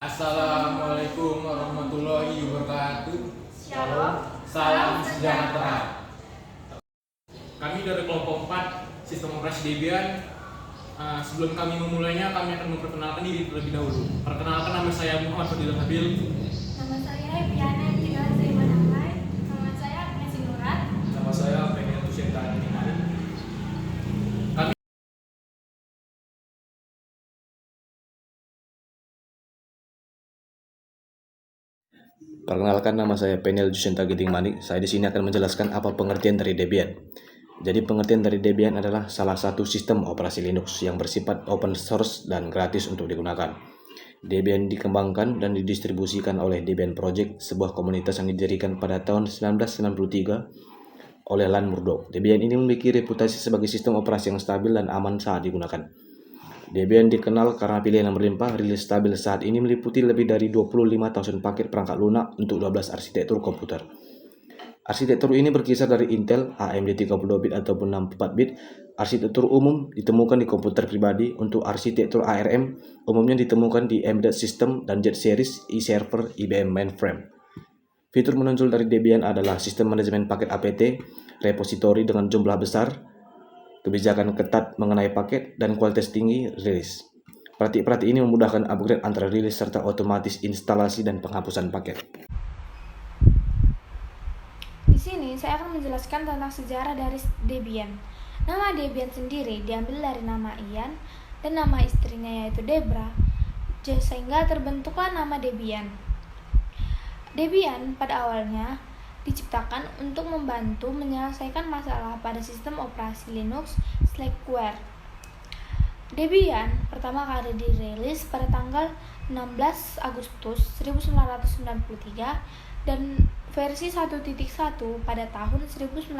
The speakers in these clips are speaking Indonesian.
Assalamualaikum warahmatullahi wabarakatuh. Shalom, Salam sejahtera. Kami dari kelompok 4 Sistem Operasi Debian. Sebelum kami memulainya, kami akan memperkenalkan diri terlebih dahulu. Perkenalkan, nama saya Muhammad Fadil Habil. nama saya Eviana Tina Zaimanalai. Nama saya Messi Nurat. Nama saya Pengen Tusienta Dimani. Kami Perkenalkan, nama saya Penel Jusinta Giting Manik. Saya di sini akan menjelaskan apa pengertian dari Debian. Jadi pengertian dari Debian adalah salah satu sistem operasi Linux yang bersifat open source dan gratis untuk digunakan. Debian dikembangkan dan didistribusikan oleh Debian Project, sebuah komunitas yang didirikan pada tahun 1993 oleh Lan Murdoch. Debian ini memiliki reputasi sebagai sistem operasi yang stabil dan aman saat digunakan. Debian dikenal karena pilihan yang berlimpah. Rilis stabil saat ini meliputi lebih dari 25.000 paket perangkat lunak untuk 12 arsitektur komputer. Arsitektur ini berkisar dari Intel, AMD 32-bit ataupun 64-bit. Arsitektur umum ditemukan di komputer pribadi. Untuk arsitektur ARM umumnya ditemukan di Embedded System dan Z Series, eServer, IBM Mainframe. Fitur menonjol dari Debian adalah sistem manajemen paket APT, repositori dengan jumlah besar, kebijakan ketat mengenai paket, dan kualitas tinggi rilis. Praktik-praktik ini memudahkan upgrade antara rilis serta otomatis instalasi dan penghapusan paket. Di sini saya akan menjelaskan tentang sejarah dari Debian. Nama Debian sendiri diambil dari nama Ian dan nama istrinya yaitu Debra, sehingga terbentuklah nama Debian. Debian pada awalnya diciptakan untuk membantu menyelesaikan masalah pada sistem operasi Linux Slackware. Debian pertama kali dirilis pada tanggal 16 Agustus 1993 dan versi 1.1 pada tahun 1996.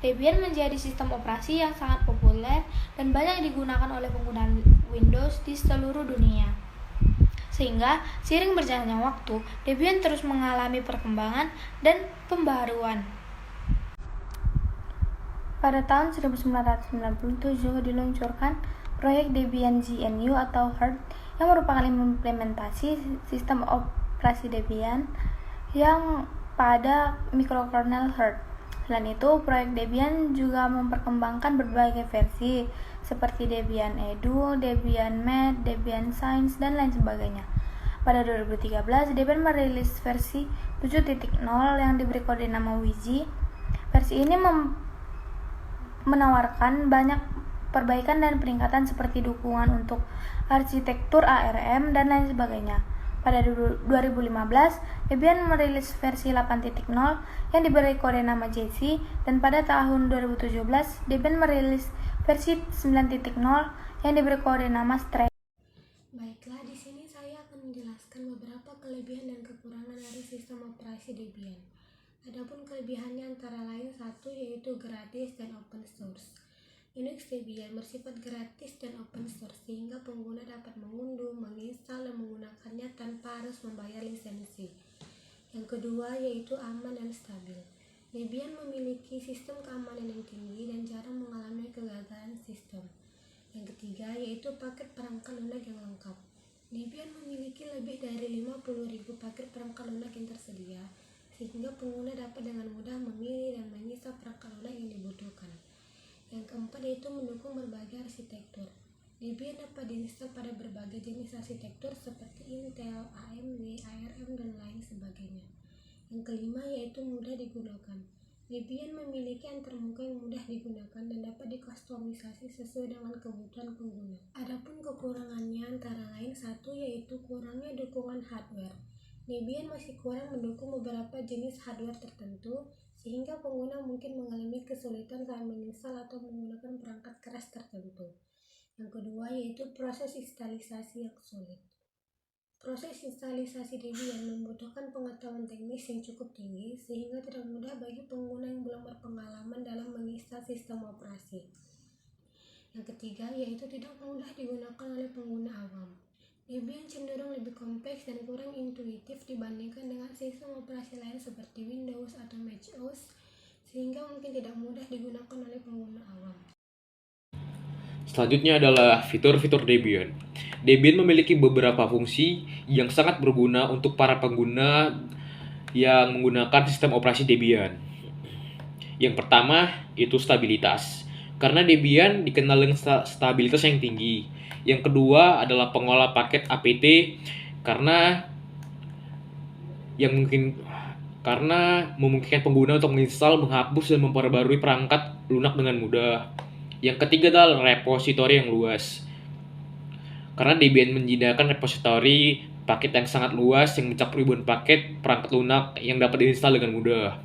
Debian menjadi sistem operasi yang sangat populer dan banyak digunakan oleh pengguna Windows di seluruh dunia. Sehingga seiring berjalannya waktu, Debian terus mengalami perkembangan dan pembaruan. Pada tahun 1997 diluncurkan proyek Debian GNU atau HERT yang merupakan implementasi sistem operasi Debian yang pada mikrokernel HERT. Selain itu, proyek Debian juga memperkembangkan berbagai versi seperti Debian Edu, Debian Med, Debian Science, dan lain sebagainya. Pada 2013, Debian merilis versi 7.0 yang diberi kode nama Wiji. Versi ini menawarkan banyak perbaikan dan peningkatan seperti dukungan untuk arsitektur ARM dan lain sebagainya. Pada 2015, Debian merilis versi 8.0 yang diberi kode nama Jesse, dan pada tahun 2017, Debian merilis versi 9.0 yang diberi kode nama Stray. Baiklah, di sini saya akan menjelaskan beberapa kelebihan dan kekurangan dari sistem operasi Debian. Adapun kelebihannya antara lain satu, yaitu gratis dan open source. Linux Debian bersifat gratis dan open source sehingga pengguna dapat mengunduh, menginstal, dan menggunakannya tanpa harus membayar lisensi. Yang kedua yaitu aman dan stabil. Debian memiliki sistem keamanan yang tinggi dan jarang mengalami kegagalan sistem. Yang ketiga yaitu paket perangkat lunak yang lengkap. Debian memiliki lebih dari 50.000 paket perangkat lunak yang tersedia, sehingga pengguna dapat dengan mudah memilih dan menginstal perangkat lunak yang dibutuhkan. Yang keempat yaitu mendukung berbagai arsitektur. Debian dapat diinstal pada berbagai jenis arsitektur seperti Intel, AMD, ARM, dan lain sebagainya. Yang kelima yaitu mudah digunakan. Debian memiliki antarmuka yang mudah digunakan dan dapat dikustomisasi sesuai dengan kebutuhan pengguna. Adapun kekurangannya antara lain satu, yaitu kurangnya dukungan hardware. Debian masih kurang mendukung beberapa jenis hardware tertentu, sehingga pengguna mungkin mengalami kesulitan saat menginstal atau menggunakan perangkat keras tertentu. Yang kedua yaitu proses instalisasi yang sulit. Proses instalisasi Debian membutuhkan pengetahuan teknis yang cukup tinggi, sehingga tidak mudah bagi pengguna yang belum berpengalaman dalam menginstal sistem operasi. Yang ketiga yaitu tidak mudah digunakan oleh pengguna awam. Debian cenderung lebih kompleks dan kurang intuitif dibandingkan dengan sistem operasi lain seperti Windows atau Mac OS, sehingga mungkin tidak mudah digunakan oleh pengguna awam. Selanjutnya adalah fitur-fitur Debian. Debian memiliki beberapa fungsi yang sangat berguna untuk para pengguna yang menggunakan sistem operasi Debian. Yang pertama itu stabilitas. Karena Debian dikenal dengan stabilitas yang tinggi. Yang kedua adalah pengolah paket apt karena yang mungkin karena memungkinkan pengguna untuk menginstal, menghapus, dan memperbarui perangkat lunak dengan mudah. Yang ketiga adalah repositori yang luas. Karena Debian menyediakan repositori paket yang sangat luas yang mencakup ribuan paket perangkat lunak yang dapat diinstal dengan mudah.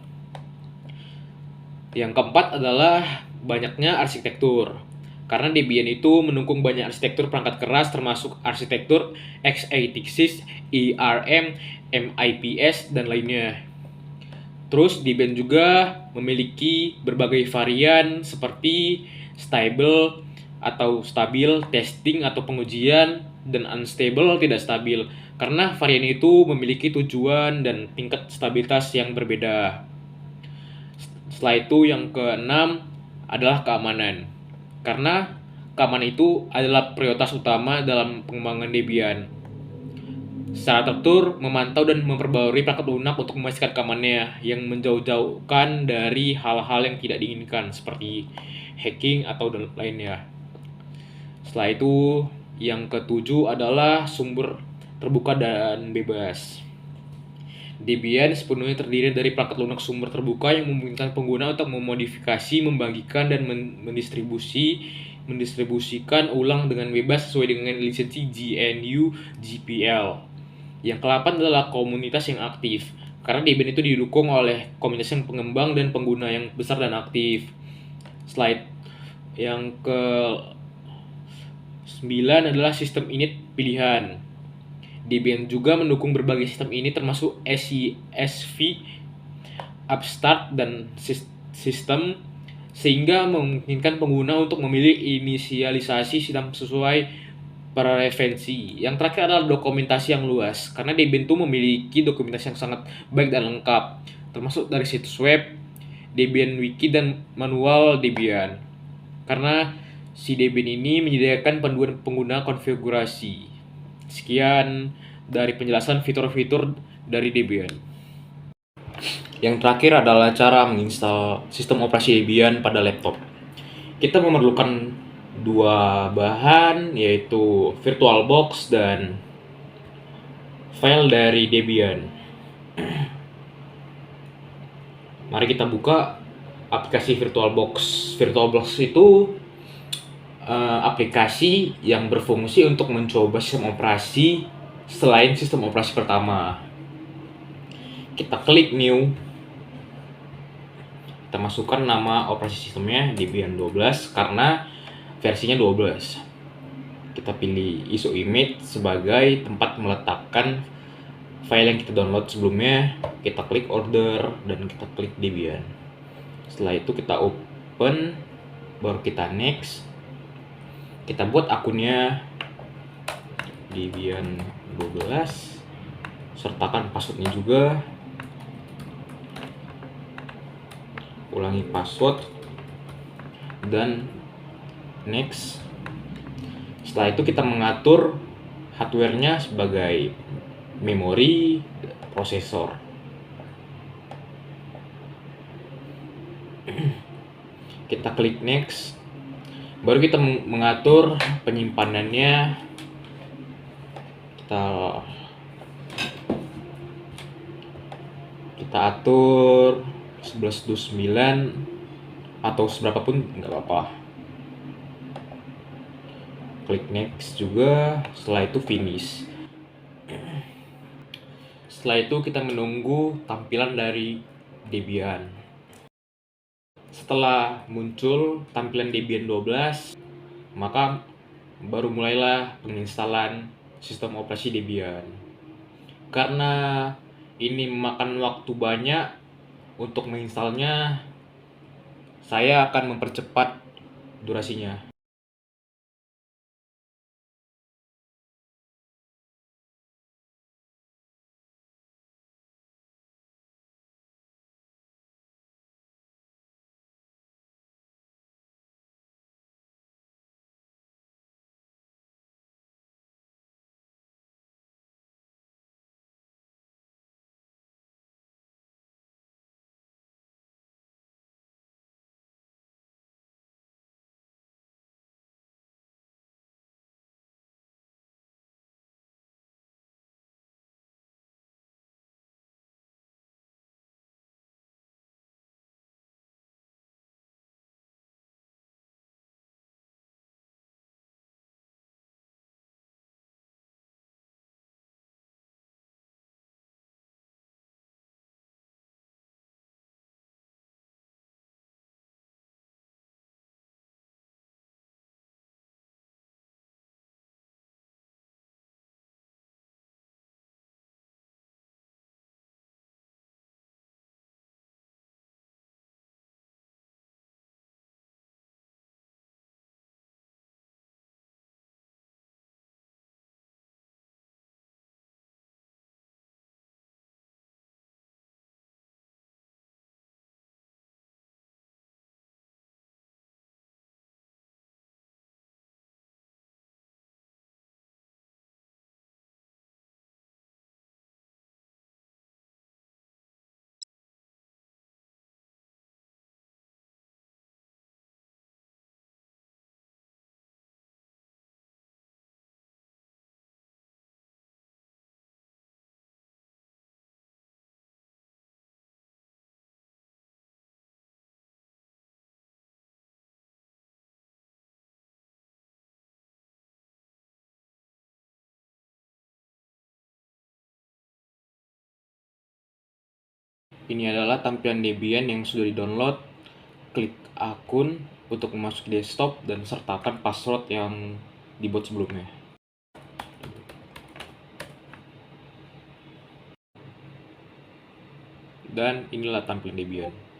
Yang keempat adalah banyaknya arsitektur. Karena Debian itu mendukung banyak arsitektur perangkat keras termasuk arsitektur x86, ARM, MIPS, dan lainnya. Terus Debian juga memiliki berbagai varian seperti stable atau stabil, testing atau pengujian, dan unstable tidak stabil. Karena varian itu memiliki tujuan dan tingkat stabilitas yang berbeda. Setelah itu yang keenam adalah keamanan. Karena keamanan itu adalah prioritas utama dalam pengembangan Debian. Secara teratur, memantau dan memperbarui perangkat lunak untuk memastikan keamanannya yang menjauh-jauhkan dari hal-hal yang tidak diinginkan seperti hacking atau lainnya. Setelah itu, yang ketujuh adalah sumber terbuka dan bebas. Debian sepenuhnya terdiri dari perangkat lunak sumber terbuka yang memungkinkan pengguna untuk memodifikasi, membagikan, dan mendistribusikan ulang dengan bebas sesuai dengan lisensi GNU GPL. Yang ke-8 adalah komunitas yang aktif. Karena Debian itu didukung oleh komunitas yang pengembang dan pengguna yang besar dan aktif. Slide yang ke-9 adalah sistem init pilihan. Debian juga mendukung berbagai sistem init termasuk SCSV, Upstart, dan sistem sehingga memungkinkan pengguna untuk memilih inisialisasi sistem sesuai preferensi. Yang terakhir adalah dokumentasi yang luas. Karena Debian itu memiliki dokumentasi yang sangat baik dan lengkap, termasuk dari situs web, Debian Wiki, dan manual Debian. Karena si Debian ini menyediakan panduan pengguna konfigurasi. Sekian dari penjelasan fitur-fitur dari Debian. Yang terakhir adalah cara menginstal sistem operasi Debian pada laptop. Kita memerlukan dua bahan, yaitu VirtualBox dan file dari Debian. Mari kita buka aplikasi VirtualBox. VirtualBox itu aplikasi yang berfungsi untuk mencoba sistem operasi selain sistem operasi pertama. Kita klik New. Kita masukkan nama operasi sistemnya Debian 12 karena versinya 12. Kita pilih ISO image sebagai tempat meletakkan file yang kita download sebelumnya. Kita klik order dan kita klik Debian. Setelah itu kita open, baru kita next. Kita buat akunnya Debian 12, sertakan passwordnya juga. Ulangi password dan next. Setelah itu kita mengatur hardware-nya sebagai memori, prosesor. Kita klik next. Baru kita mengatur penyimpanannya. Kita atur 11.29 atau seberapapun nggak apa-apa. Klik next juga. Setelah itu finish. Setelah itu kita menunggu tampilan dari Debian. Setelah muncul tampilan Debian 12, maka baru mulailah penginstalan sistem operasi Debian. Karena ini memakan waktu banyak untuk menginstalnya, saya akan mempercepat durasinya. Ini adalah tampilan Debian yang sudah di-download. Klik akun untuk memasuki desktop dan sertakan password yang dibuat sebelumnya. Dan inilah tampilan Debian.